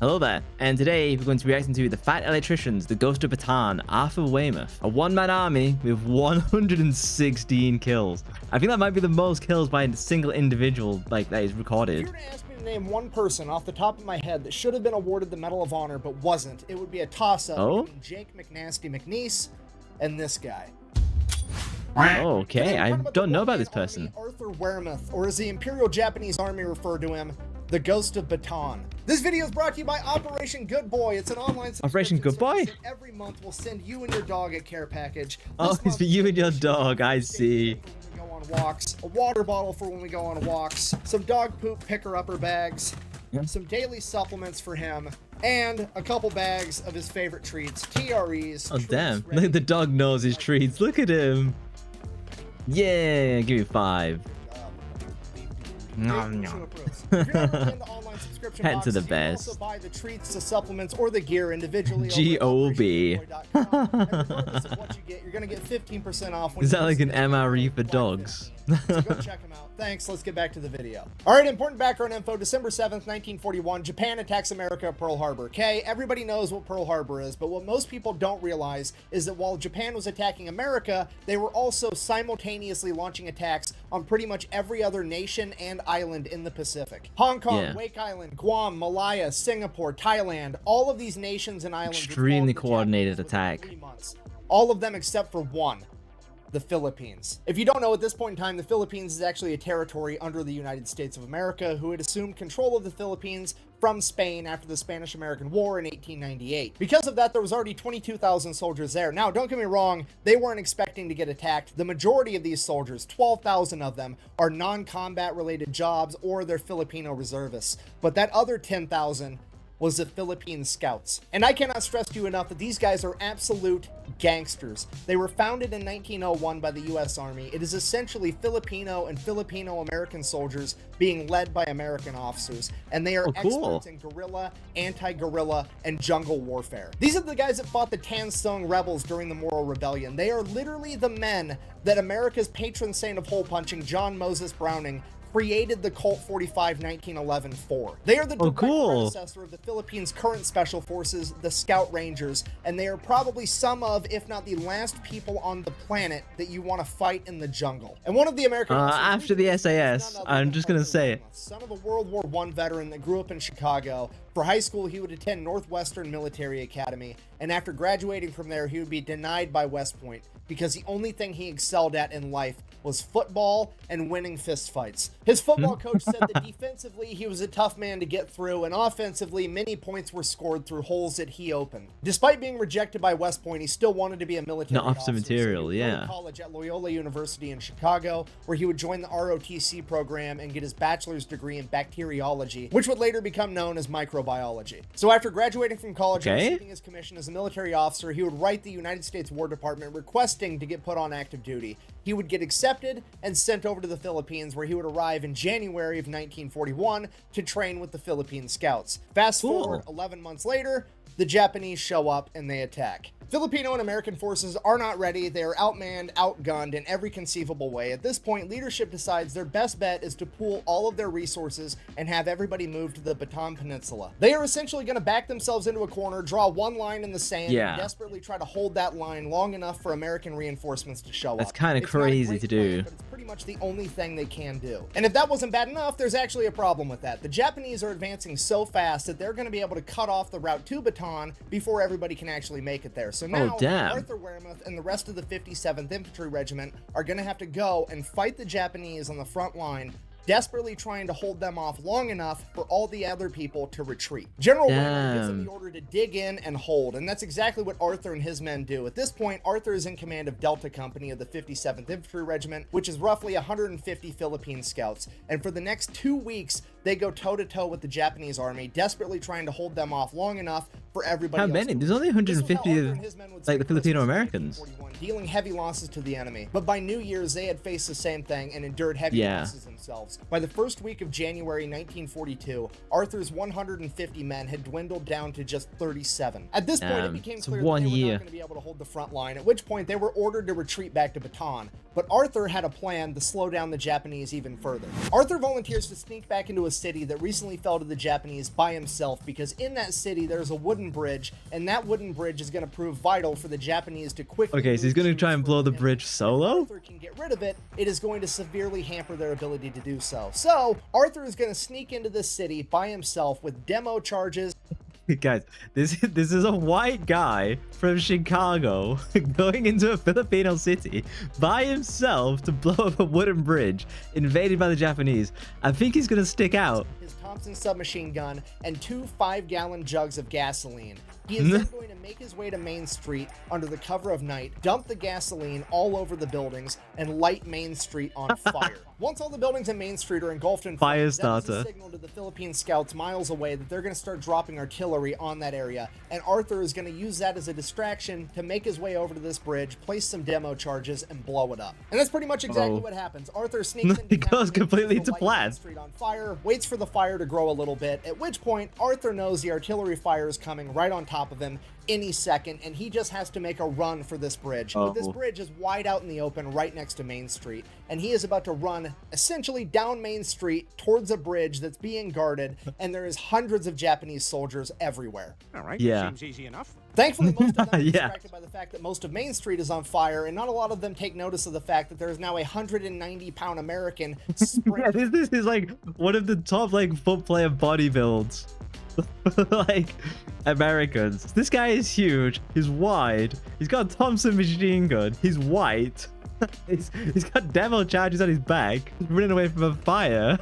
Hello there, and today we're going to be reacting to the Fat Electricians, the Ghost of Bataan, Arthur Weymouth, a one-man army with 116 kills. I think that might be the most kills by a single individual that is recorded. If you were to ask me to name one person off the top of my head that should have been awarded the Medal of Honor but wasn't, it would be a toss-up between Jake McNasty McNeese and this guy. Oh, okay, I don't know about this person. Arthur Wermuth, or as the Imperial Japanese Army referred to him, the Ghost of Bataan. This video is brought to you by Operation Good Boy. It's an online Operation Good Boy? Every month we'll send you and your dog a care package. Oh, it's for you and your dog, I see. Go on walks, a water bottle for when we go on walks, some dog poop picker-upper bags, some daily supplements for him, and a couple bags of his favorite treats, TREs. Oh, damn. Look, the dog knows his treats. Look at him. Yeah, give me 5. Nom, nom. Head to the best. Also buy the treats, the supplements, or the gear individually. G-O-B. Regardless of what you get, you're gonna get 15% off. Is that like an MRE for dogs? So go check them out. Thanks. Let's get back to the video. All right, important background info. December 7th, 1941, Japan attacks America at Pearl Harbor. Okay, everybody knows what Pearl Harbor is, but what most people don't realize is that while Japan was attacking America, they were also simultaneously launching attacks on pretty much every other nation and island in the Pacific. Hong Kong, Wake Island, Guam, Malaya, Singapore, Thailand, all of these nations and islands. Extremely coordinated attack. 3 months. All of them except for one. The Philippines. If you don't know, at this point in time, the Philippines is actually a territory under the United States of America, who had assumed control of the Philippines from Spain after the Spanish-American War in 1898. Because of that, there was already 22,000 soldiers there. Now, don't get me wrong, they weren't expecting to get attacked. The majority of these soldiers, 12,000 of them, are non-combat related jobs or they're Filipino reservists. But that other 10,000 was the Philippine Scouts. And I cannot stress to you enough that these guys are absolute gangsters. They were founded in 1901 by the U.S. Army. It is essentially Filipino and Filipino-American soldiers being led by American officers, and they are experts in guerrilla, anti-guerrilla, and jungle warfare. These are the guys that fought the Tan Sung rebels during the Moro Rebellion. They are literally the men that America's patron saint of hole punching, John Moses Browning, created the Colt 45 1911 for. They are the direct predecessor of the Philippines' current special forces, the Scout Rangers, and they are probably some of, if not the last people on the planet that you want to fight in the jungle. And one of the American after the SAS, I'm just gonna say it. Son of a World War I veteran that grew up in Chicago. For high school, he would attend Northwestern Military Academy, and after graduating from there, he would be denied by West Point because the only thing he excelled at in life was football and winning fistfights. His football coach said that defensively, he was a tough man to get through, and offensively, many points were scored through holes that he opened. Despite being rejected by West Point, he still wanted to be a military officer. Material, so he would go to college at Loyola University in Chicago, where he would join the ROTC program and get his bachelor's degree in bacteriology, which would later become known as microbiology. So after graduating from college and receiving his commission as a military officer, he would write the United States War Department requesting to get put on active duty. He would get accepted and sent over to the Philippines, where he would arrive in January of 1941 to train with the Philippine Scouts. Fast forward 11 months later, the Japanese show up and they attack. Filipino and American forces are not ready. They are outmanned, outgunned in every conceivable way. At this point, leadership decides their best bet is to pool all of their resources and have everybody move to the Bataan Peninsula. They are essentially going to back themselves into a corner, draw one line in the sand, and desperately try to hold that line long enough for American reinforcements to show up. That's kind of crazy to do. But it's pretty much the only thing they can do. And if that wasn't bad enough, there's actually a problem with that. The Japanese are advancing so fast that they're going to be able to cut off the route to Bataan before everybody can actually make it there. So now Arthur Wermuth and the rest of the 57th Infantry Regiment are going to have to go and fight the Japanese on the front line, desperately trying to hold them off long enough for all the other people to retreat. General Wermuth gives them the order to dig in and hold, and that's exactly what Arthur and his men do. At this point, Arthur is in command of Delta Company of the 57th Infantry Regiment, which is roughly 150 Philippine scouts, and for the next 2 weeks, they go toe-to-toe with the Japanese army, desperately trying to hold them off long enough for everybody else. How many? There's only 150 of, like, the Filipino Americans. Dealing heavy losses to the enemy. But by New Year's, they had faced the same thing and endured heavy losses themselves. By the first week of January 1942, Arthur's 150 men had dwindled down to just 37. At this point, it became clear that they were not going to be able to hold the front line, at which point they were ordered to retreat back to Bataan. But Arthur had a plan to slow down the Japanese even further. Arthur volunteers to sneak back into a city that recently fell to the Japanese by himself, because in that city there's a wooden bridge, and that wooden bridge is going to prove vital for the Japanese to quickly Okay, so he's going to try and blow the bridge solo? If Arthur can get rid of it, it is going to severely hamper their ability to do so. So Arthur is going to sneak into this city by himself with demo charges. Guys, this is a white guy from Chicago going into a Filipino city by himself to blow up a wooden bridge invaded by the Japanese. I think he's gonna stick out. His Thompson submachine gun and 2 5-gallon jugs of gasoline. He is then going to make his way to Main Street under the cover of night, dump the gasoline all over the buildings, and light Main Street on fire. Once all the buildings in Main Street are engulfed in fire starter, that is a signal to the Philippine scouts miles away that they're going to start dropping artillery on that area, and Arthur is going to use that as a distraction to make his way over to this bridge, place some demo charges, and blow it up. And that's pretty much exactly what happens. Arthur sneaks into He goes completely to plan. Main Street on fire, waits for the fire to grow a little bit, at which point Arthur knows the artillery fire is coming right on top of him any second, and he just has to make a run for this bridge. But this bridge is wide out in the open right next to Main Street, and he is about to run essentially down Main Street towards a bridge that's being guarded, and there is hundreds of Japanese soldiers everywhere. All right, yeah, seems easy enough. Thankfully, most of them are distracted by the fact that most of Main Street is on fire, and not a lot of them take notice of the fact that there is now a 190-pound American yeah, this is like one of the top like foot player body builds. Like Americans. This guy is huge. He's wide. He's got a Thompson machine gun. He's white. he's got demo charges on his back. He's running away from a fire.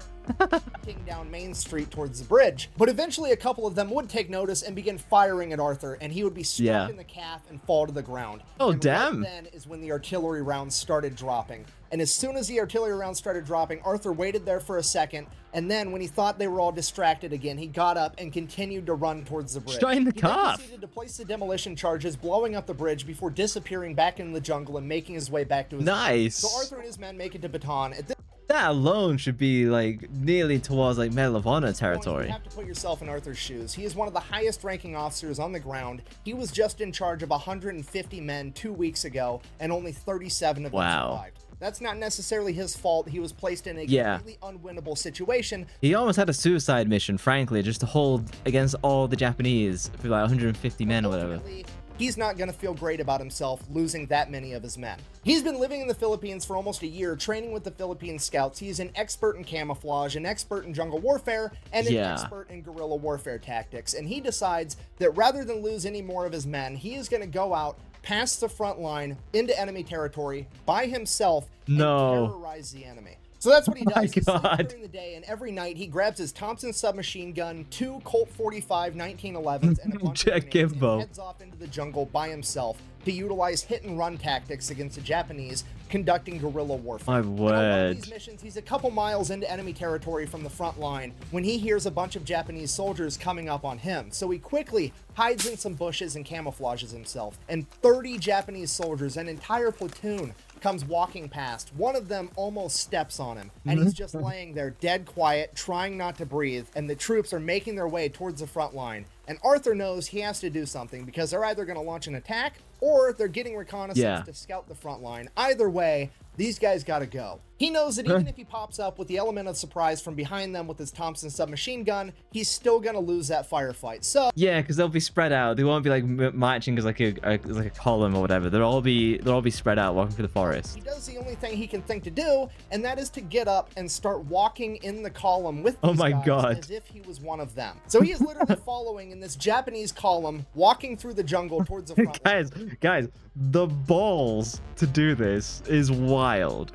Down Main Street towards the bridge, but eventually a couple of them would take notice and begin firing at Arthur, and he would be struck in the calf and fall to the ground. Oh, and damn. Right then is when the artillery rounds started dropping, and as soon as the artillery rounds started dropping, Arthur waited there for a second, and then when he thought they were all distracted again, he got up and continued to run towards the bridge. Straight in the calf. He proceeded to place the demolition charges, blowing up the bridge before disappearing back into the jungle and making his way back to his nice. So Arthur and his men make it to Bataan. At this that alone should be like nearly towards like Medal of Honor territory. You have to put yourself in Arthur's shoes. He is one of the highest ranking officers on the ground. He was just in charge of 150 men 2 weeks ago, and only 37 of them survived. That's not necessarily his fault. He was placed in a completely unwinnable situation. He almost had a suicide mission, frankly, just to hold against all the Japanese for like 150 men or whatever. He's not going to feel great about himself losing that many of his men. He's been living in the Philippines for almost a year, training with the Philippine Scouts. He's an expert in camouflage, an expert in jungle warfare, and an expert in guerrilla warfare tactics. And he decides that rather than lose any more of his men, he is going to go out past the front line into enemy territory by himself and terrorize the enemy. So that's what he does. He sleeps during the day, and every night he grabs his Thompson submachine gun, 2 Colt 45 1911s, and a bunch of grenades, and heads off into the jungle by himself to utilize hit-and-run tactics against the Japanese, conducting guerrilla warfare. My word. On one of these missions, he's a couple miles into enemy territory from the front line when he hears a bunch of Japanese soldiers coming up on him. So he quickly hides in some bushes and camouflages himself, and 30 Japanese soldiers, an entire platoon, comes walking past. One of them almost steps on him, and he's just laying there dead quiet, trying not to breathe, and the troops are making their way towards the front line. And Arthur knows he has to do something, because they're either going to launch an attack or they're getting reconnaissance to scout the front line. Either way, these guys got to go. He knows that even if he pops up with the element of surprise from behind them with his Thompson submachine gun, he's still going to lose that firefight. So yeah, because they'll be spread out. They won't be like marching as like a column or whatever. They'll all be spread out, walking through the forest. He does the only thing he can think to do, and that is to get up and start walking in the column with these guys as if he was one of them. So he is literally following in this Japanese column, walking through the jungle towards the front line. Guys, the balls to do this is wild.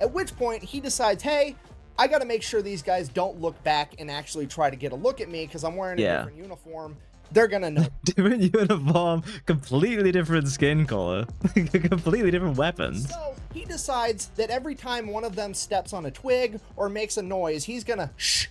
At which point he decides, hey, I got to make sure these guys don't look back and actually try to get a look at me because I'm wearing a different uniform. They're going to know. Different uniform, completely different skin color, completely different weapons. So he decides that every time one of them steps on a twig or makes a noise, he's going to shh,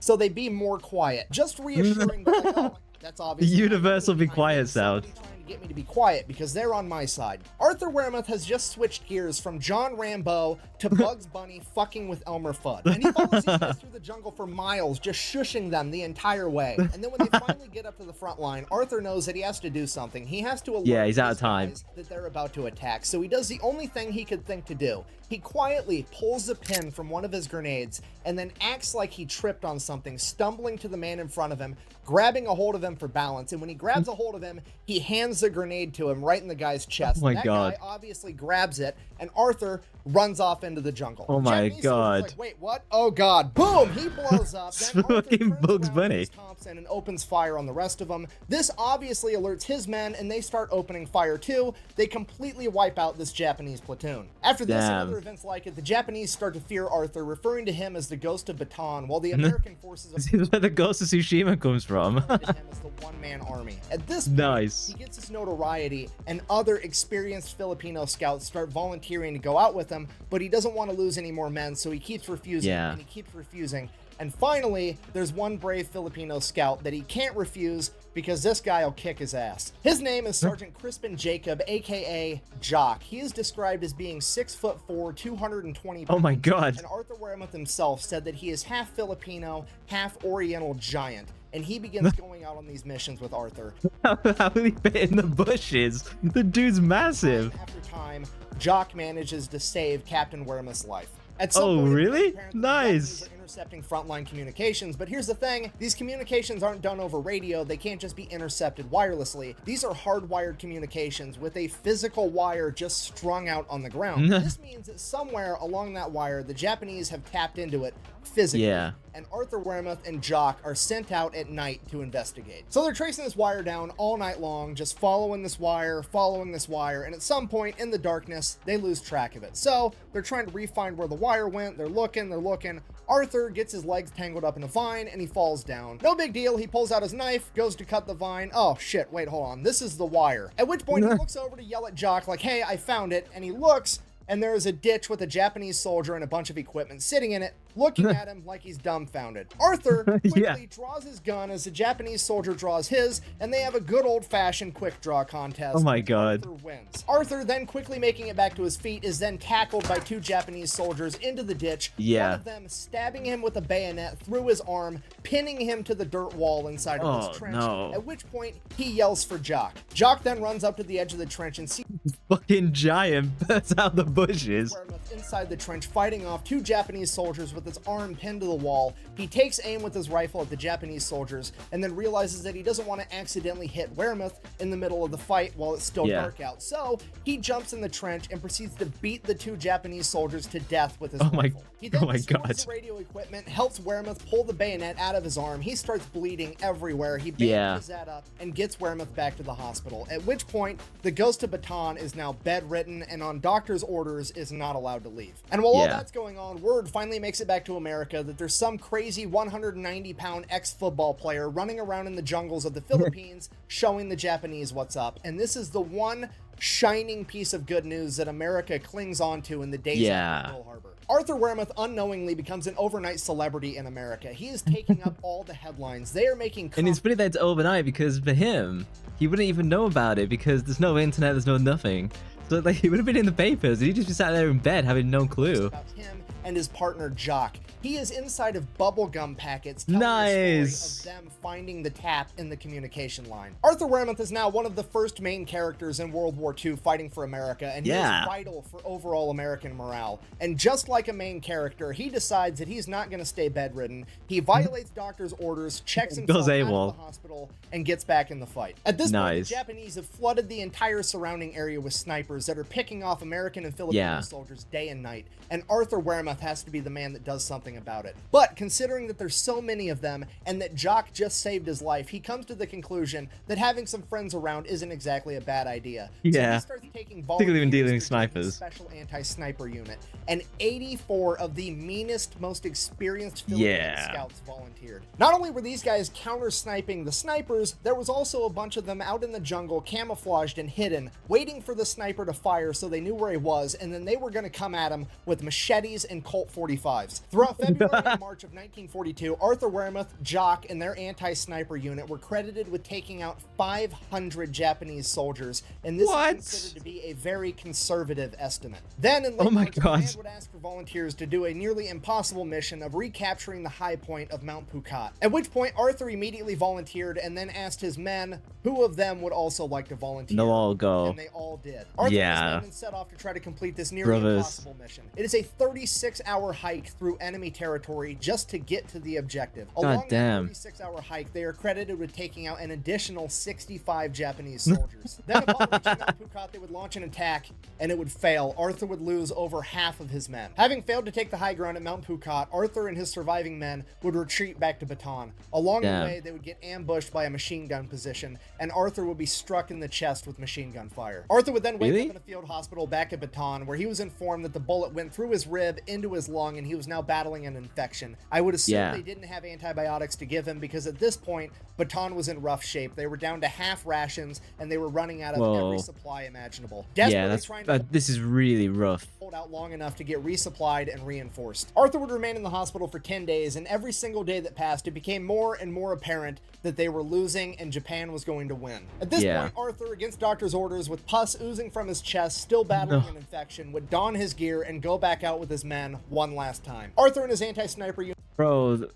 so they be more quiet. Just reassuring them, like, oh, that's obvious. The universal be quiet sound. Trying to get me to be quiet because they're on my side. Arthur Wermuth has just switched gears from John Rambo to Bugs Bunny fucking with Elmer Fudd. And he follows these guys through the jungle for miles, just shushing them the entire way. And then when they finally get up to the front line, Arthur knows that he has to do something. He has to alert he's out of time that they're about to attack. So he does the only thing he could think to do. He quietly pulls a pin from one of his grenades and then acts like he tripped on something, stumbling to the man in front of him, grabbing a hold of him for balance. And when he grabs a hold of him, he hands the grenade to him right in the guy's chest. Oh my that God. guy obviously grabs it, and Arthur runs off into the jungle. Oh my God. Like, wait, what? Oh God. Boom! He blows up. Then Arthur Fucking turns Bugs around Bunny. to his Thompson and opens fire on the rest of them. This obviously alerts his men, and they start opening fire too. They completely wipe out this Japanese platoon. After this and other events like it, the Japanese start to fear Arthur, referring to him as the Ghost of Bataan, while the American forces This is where the Ghost of Tsushima comes from. him as the one-man army. At this point, Nice. he gets his notoriety, and other experienced Filipino scouts start volunteering to go out with him, but he doesn't want to lose any more men, so he keeps refusing, and he keeps refusing. And finally, there's one brave Filipino scout that he can't refuse because this guy will kick his ass. His name is Sergeant Crispin Jacob, aka Jock. He is described as being 6'4", 220 pounds. Oh my God. And Arthur Wermuth himself said that he is half Filipino, half Oriental giant. And he begins going out on these missions with Arthur. How will he fit in the bushes? The dude's massive. Time after time, Jock manages to save Captain Wermuth's life. At some Oh, point, really? apparently, Nice. the Japanese are intercepting frontline communications, but here's the thing: these communications aren't done over radio. They can't just be intercepted wirelessly. These are hardwired communications with a physical wire just strung out on the ground. This means that somewhere along that wire, the Japanese have tapped into it physically. Yeah. And Arthur Wermuth and Jock are sent out at night to investigate. So they're tracing this wire down all night long, just following this wire, and at some point in the darkness, they lose track of it. So they're trying to re-find where the wire went. They're looking. Arthur gets his legs tangled up in a vine, and he falls down. No big deal. He pulls out his knife, goes to cut the vine. Oh, shit. Wait, hold on. This is the wire. At which point he looks over to yell at Jock, like, hey, I found it. And he looks, and there is a ditch with a Japanese soldier and a bunch of equipment sitting in it, looking at him like he's dumbfounded. Arthur quickly draws his gun as the Japanese soldier draws his, and they have a good old-fashioned quick draw contest. Oh my God. Arthur wins. Arthur, then quickly making it back to his feet, is then tackled by two Japanese soldiers into the ditch. Yeah. One of them stabbing him with a bayonet through his arm, pinning him to the dirt wall inside of this trench. No. At which point, he yells for Jock. Jock then runs up to the edge of the trench and sees Fucking giant bursts out the bushes. Wermuth inside the trench fighting off two Japanese soldiers with his arm pinned to the wall. He takes aim with his rifle at the Japanese soldiers and then realizes that he doesn't want to accidentally hit Wermuth in the middle of the fight while it's still dark out. So he jumps in the trench and proceeds to beat the two Japanese soldiers to death with his rifle. He then destroys the radio equipment, helps Wermuth pull the bayonet out of his arm. He starts bleeding everywhere. He bandages that up and gets Wermuth back to the hospital. At which point, the Ghost of Bataan is now bedridden and on doctor's orders is not allowed to leave. And while all that's going on, word finally makes it back to America that there's some crazy 190-pound ex-football player running around in the jungles of the Philippines showing the Japanese what's up. And this is the one shining piece of good news that America clings onto in the days after Pearl Harbor. Arthur Wermuth unknowingly becomes an overnight celebrity in America. He is taking up all the headlines. They are making And it's funny that it's overnight because for him, he wouldn't even know about it because there's no internet, there's no nothing. So like he would have been in the papers. He'd just be sat there in bed having no clue. About him and his partner Jock. He is inside of bubblegum packets telling the story of them finding the tap in the communication line. Arthur Wermuth is now one of the first main characters in World War II fighting for America, and he is vital for overall American morale. And just like a main character, he decides that he's not going to stay bedridden. He violates doctor's orders, checks himself out of the hospital, and gets back in the fight. At this point, the Japanese have flooded the entire surrounding area with snipers that are picking off American and Filipino soldiers day and night, and Arthur Wermuth has to be the man that does something about it. But considering that there's so many of them and that Jock just saved his life, he comes to the conclusion that having some friends around isn't exactly a bad idea. So he starts taking particularly when dealing with snipers. A special anti-sniper unit, and 84 of the meanest, most experienced Filipino scouts volunteered. Not only were these guys counter-sniping the snipers, there was also a bunch of them out in the jungle, camouflaged and hidden, waiting for the sniper to fire so they knew where he was, and then they were going to come at him with machetes and and Colt 45s. Throughout February and March of 1942, Arthur Wermuth, Jock, and their anti-sniper unit were credited with taking out 500 Japanese soldiers, and this is considered to be a very conservative estimate. Then in late March, the command would ask for volunteers to do a nearly impossible mission of recapturing the high point of Mount Phuket, at which point Arthur immediately volunteered and then asked his men who of them would also like to volunteer. They'll all go. And they all did. Arthur and his men set off to try to complete this nearly impossible mission. It is a 36-hour hike through enemy territory just to get to the objective. Along the 36-hour hike, they are credited with taking out an additional 65 Japanese soldiers. Then upon reaching Mount Phuket, they would launch an attack, and it would fail. Arthur would lose over half of his men. Having failed to take the high ground at Mount Phuket, Arthur and his surviving men would retreat back to Bataan. Along the way, they would get ambushed by a machine gun position, and Arthur would be struck in the chest with machine gun fire. Arthur would then wake up in a field hospital back at Bataan, where he was informed that the bullet went through his rib into his lung, and he was now battling an infection. I would assume they didn't have antibiotics to give him, because at this point, Bataan was in rough shape. They were down to half rations, and they were running out of every supply imaginable. This is really rough. Hold out long enough to get resupplied and reinforced. Arthur would remain in the hospital for 10 days, and every single day that passed, it became more and more apparent that they were losing and Japan was going to win. At this point, Arthur, against doctor's orders, with pus oozing from his chest, still battling an infection, would don his gear and go back out with his men one last time. Arthur and his anti-sniper unit... Bro,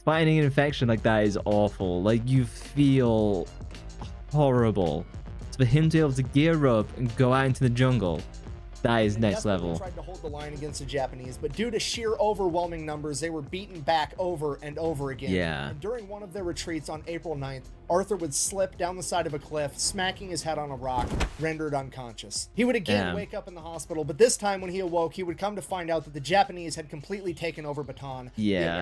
fighting an infection like that is awful. Like, you feel horrible. So for him to be able to gear up and go out into the jungle, that is next level. Tried to hold the line against the Japanese, but due to sheer overwhelming numbers, they were beaten back over and over again. And during one of their retreats on April 9th, Arthur would slip down the side of a cliff, smacking his head on a rock, rendered unconscious. He would again wake up in the hospital, but this time when he awoke, he would come to find out that the Japanese had completely taken over Bataan.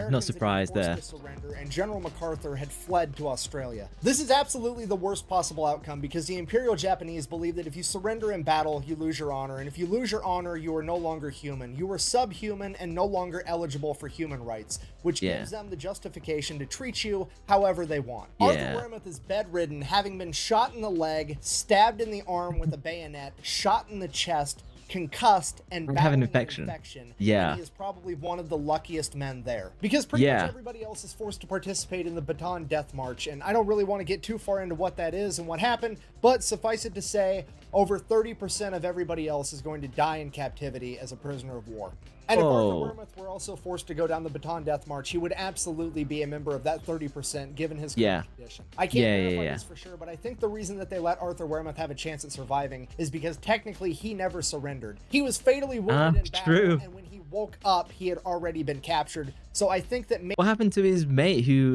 Not surprised there. Surrender, and General MacArthur had fled to Australia. This is absolutely the worst possible outcome, because the Imperial Japanese believe that if you surrender in battle, you lose your honor, and if you lose your honor, you are no longer human. You are subhuman and no longer eligible for human rights, which gives them the justification to treat you however they want. Arthur Wermuth is bedridden, having been shot in the leg, stabbed in the arm with a bayonet, shot in the chest, concussed, and battling an infection. And he is probably one of the luckiest men there, because pretty much everybody else is forced to participate in the Bataan Death March, and I don't really want to get too far into what that is and what happened, but suffice it to say, over 30% of everybody else is going to die in captivity as a prisoner of war. And if Arthur Wermuth were also forced to go down the Bataan Death March, he would absolutely be a member of that 30% given his current condition. I can't verify this for sure, but I think the reason that they let Arthur Wermuth have a chance at surviving is because technically he never surrendered. He was fatally wounded in battle, and when he woke up, he had already been captured. So I think that what happened to his mate who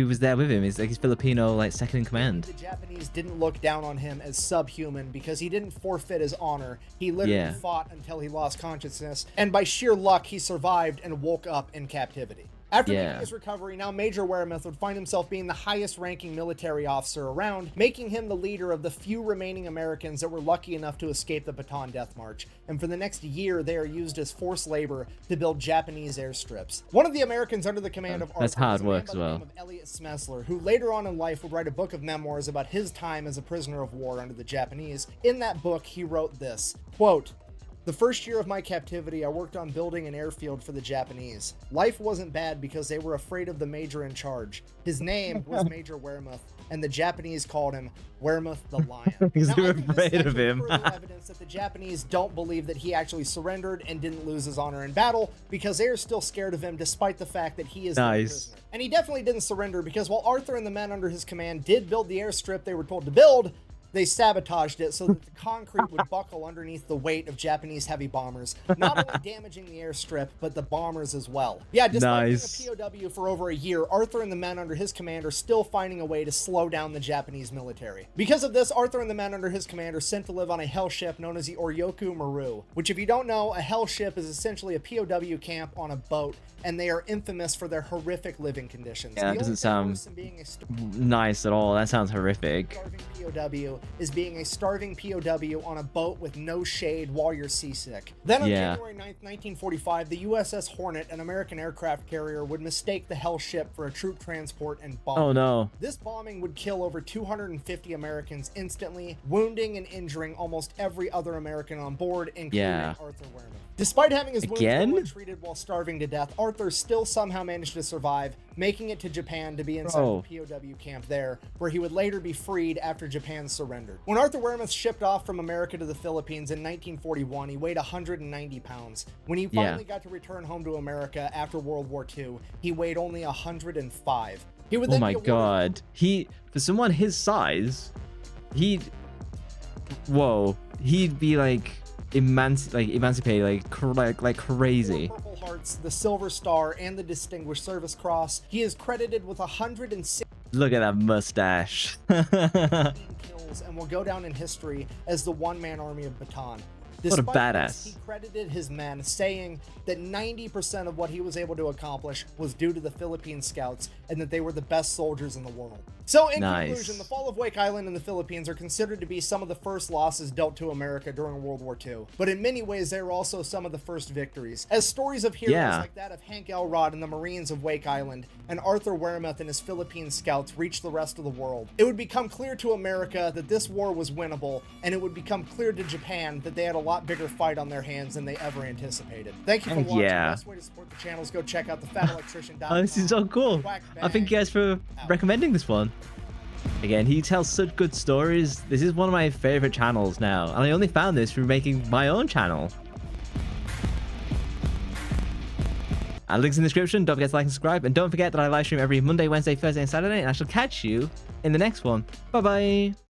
was there with him? Is like his Filipino second in command. The Japanese didn't look down on him as subhuman because he didn't forfeit his honor. He literally fought until he lost consciousness, and by sheer luck, he survived and woke up in captivity. After making his recovery, now Major Wermuth would find himself being the highest-ranking military officer around, making him the leader of the few remaining Americans that were lucky enough to escape the Bataan Death March. And for the next year, they are used as forced labor to build Japanese airstrips. One of the Americans under the command of Arthur was a man by the name of Elliot Smesler, who later on in life would write a book of memoirs about his time as a prisoner of war under the Japanese. In that book, he wrote this, quote, "The first year of my captivity, I worked on building an airfield for the Japanese. Life wasn't bad because they were afraid of the major in charge. His name was Major Wermuth, and the Japanese called him Wermuth the Lion." Because they were afraid of him. Further evidence that the Japanese don't believe that he actually surrendered and didn't lose his honor in battle, because they are still scared of him despite the fact that he is their prisoner. And he definitely didn't surrender, because while Arthur and the men under his command did build the airstrip they were told to build, they sabotaged it so that the concrete would buckle underneath the weight of Japanese heavy bombers, not only damaging the airstrip, but the bombers as well. Yeah, despite being a POW for over a year, Arthur and the men under his command are still finding a way to slow down the Japanese military. Because of this, Arthur and the men under his command are sent to live on a hell ship known as the Oryoku Maru, which, if you don't know, a hell ship is essentially a POW camp on a boat, and they are infamous for their horrific living conditions. Yeah, that doesn't sound nice at all. That sounds horrific. POW is being a starving POW on a boat with no shade while you're seasick. Then on January 9th, 1945, the USS Hornet, an American aircraft carrier, would mistake the Hell ship for a troop transport and bomb. Oh no. This bombing would kill over 250 Americans instantly, wounding and injuring almost every other American on board, including Arthur Wermuth. Despite having his wounds treated while starving to death, Arthur still somehow managed to survive, making it to Japan to be inside the POW camp there, where he would later be freed after Japan surrendered. When Arthur Wermuth shipped off from America to the Philippines in 1941, he weighed 190 pounds. When he finally got to return home to America after World War II, he weighed only 105. He would then my god. For someone his size, he'd be like emancipated like crazy. Purple Hearts, the Silver Star, and the Distinguished Service Cross. He is credited with 106. Look at that mustache. kills and will go down in history as the one-man army of Bataan. What a Despite badass. this, he credited his men, saying that 90% of what he was able to accomplish was due to the Philippine Scouts and that they were the best soldiers in the world. So in conclusion, the fall of Wake Island and the Philippines are considered to be some of the first losses dealt to America during World War II. But in many ways, they were also some of the first victories, as stories of heroes like that of Hank Elrod and the Marines of Wake Island and Arthur Wermuth and his Philippine Scouts reached the rest of the world. It would become clear to America that this war was winnable, and it would become clear to Japan that they had a lot bigger fight on their hands than they ever anticipated. Thank you for watching. The best way to support the channel is go check out theFatElectrician.com. Oh, this is so cool. I thank you guys for recommending this one. Again, he tells such good stories. This is one of my favorite channels now, and I only found this through making my own channel. Links in the description. Don't forget to like and subscribe, and don't forget that I live stream every Monday, Wednesday, Thursday, and Saturday, and I shall catch you in the next one. Bye bye.